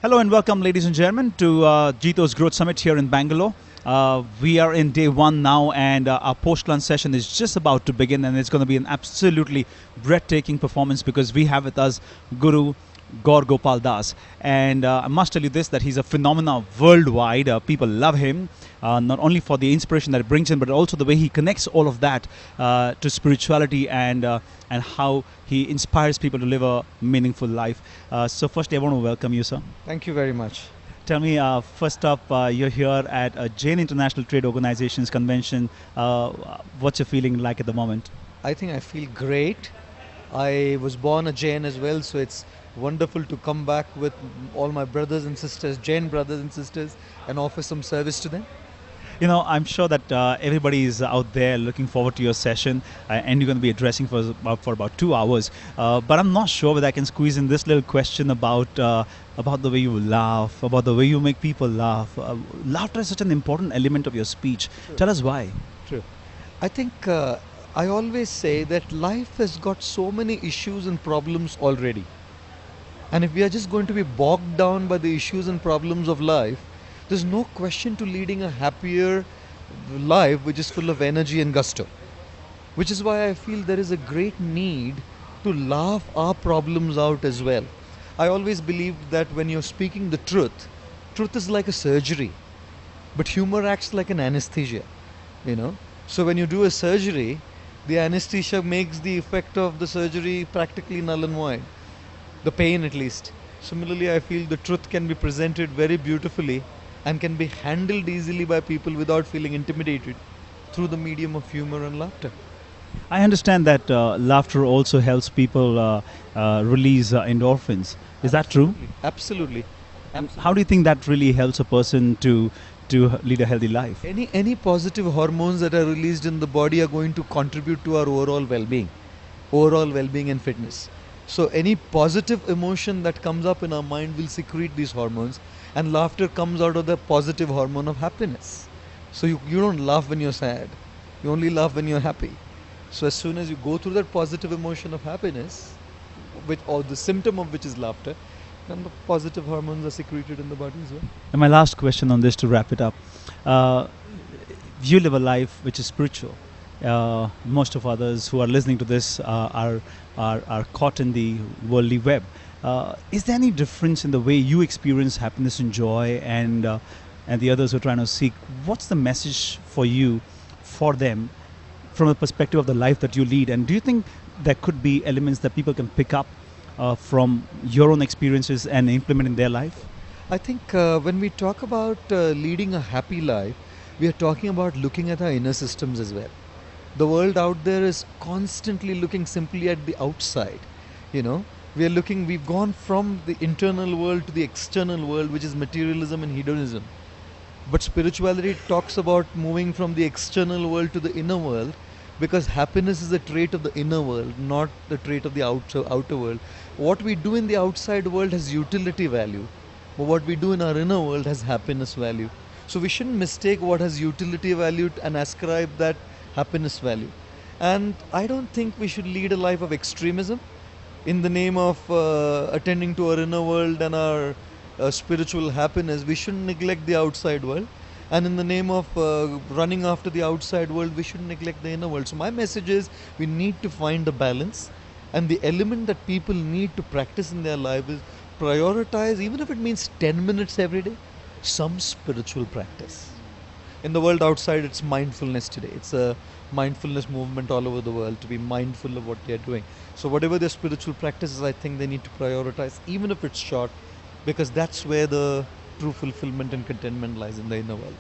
Hello and welcome, ladies and gentlemen, to Jito's Growth Summit here in Bangalore. We are in day one now, and our post-lunch session is just about to begin, and it's going to be an absolutely breathtaking performance because we have with us Guru Gaur Gopal Das. And I must tell you this, that he's a phenomenon worldwide. People love him, not only for the inspiration that it brings in, but also the way he connects all of that to spirituality and how he inspires people to live a meaningful life. So firstly, I want to welcome you, sir. Thank you very much. Tell me, first up, you're here at a Jain International Trade Organizations convention. What's your feeling like at the moment? I think I feel great. I was born a Jain as well, so it's wonderful to come back with all my brothers and sisters, Jain brothers and sisters, and offer some service to them. You know, I'm sure that everybody is out there looking forward to your session, and you're going to be addressing for about 2 hours. But I'm not sure whether I can squeeze in this little question about the way you laugh, about the way you make people laugh. Laughter is such an important element of your speech. True. Tell us why. True. I think I always say that life has got so many issues and problems already. And if we are just going to be bogged down by the issues and problems of life, there's no question to leading a happier life which is full of energy and gusto. Which is why I feel there is a great need to laugh our problems out as well. I always believed that when you're speaking the truth is like a surgery, but humor acts like an anesthesia, you know. So when you do a surgery, the anesthesia makes the effect of the surgery practically null and void, the pain at least. Similarly, I feel the truth can be presented very beautifully and can be handled easily by people without feeling intimidated through the medium of humor and laughter. I understand that laughter also helps people release endorphins. Is that true? Absolutely. And how do you think that really helps a person to lead a healthy life? Any positive hormones that are released in the body are going to contribute to our overall well-being and fitness. So any positive emotion that comes up in our mind will secrete these hormones, and laughter comes out of the positive hormone of happiness. So you don't laugh when you're sad, you only laugh when you're happy. So as soon as you go through that positive emotion of happiness, or the symptom of which is laughter, then the positive hormones are secreted in the body as well. And my last question on this to wrap it up. You live a life which is spiritual. Most of others who are listening to this are caught in the worldly web. Is there any difference in the way you experience happiness and joy and the others who are trying to seek? What's the message for you, for them, from the perspective of the life that you lead? And do you think there could be elements that people can pick up from your own experiences and implement in their life? I think when we talk about leading a happy life, we are talking about looking at our inner systems as well. The world out there is constantly looking simply at the outside. You know, we've gone from the internal world to the external world, which is materialism and hedonism. But spirituality talks about moving from the external world to the inner world, because happiness is a trait of the inner world, not the trait of the outer world. What we do in the outside world has utility value, but what we do in our inner world has happiness value. So we shouldn't mistake what has utility value and ascribe that happiness value. And I don't think we should lead a life of extremism in the name of attending to our inner world and our spiritual happiness. We shouldn't neglect the outside world, and in the name of running after the outside world, we shouldn't neglect the inner world. So my message is, we need to find a balance, and the element that people need to practice in their life is prioritize, even if it means 10 minutes every day, some spiritual practice. In the world outside, it's mindfulness today. It's a mindfulness movement all over the world to be mindful of what they're doing. So whatever their spiritual practices, I think they need to prioritize, even if it's short, because that's where the true fulfillment and contentment lies, in the inner world.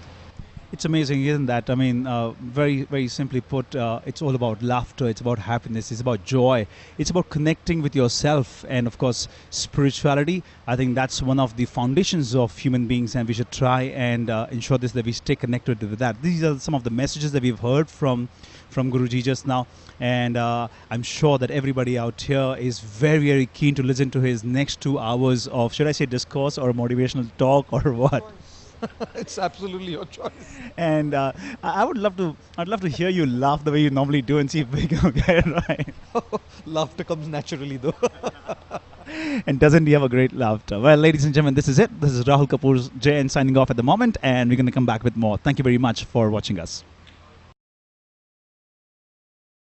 It's amazing, isn't that? I mean, very, very simply put, it's all about laughter, it's about happiness, it's about joy, it's about connecting with yourself, and of course, spirituality. I think that's one of the foundations of human beings, and we should try and ensure this, that we stay connected with that. These are some of the messages that we've heard from Guruji just now, and I'm sure that everybody out here is very, very keen to listen to his next 2 hours of, should I say, discourse or motivational talk or what? It's absolutely your choice. And I'd love to hear you laugh the way you normally do and see if we can get it right. Laughter comes naturally though. And doesn't he have a great laughter? Well, ladies and gentlemen, this is it. This is Rahul Kapoor's JN signing off at the moment, and we're going to come back with more. Thank you very much for watching us.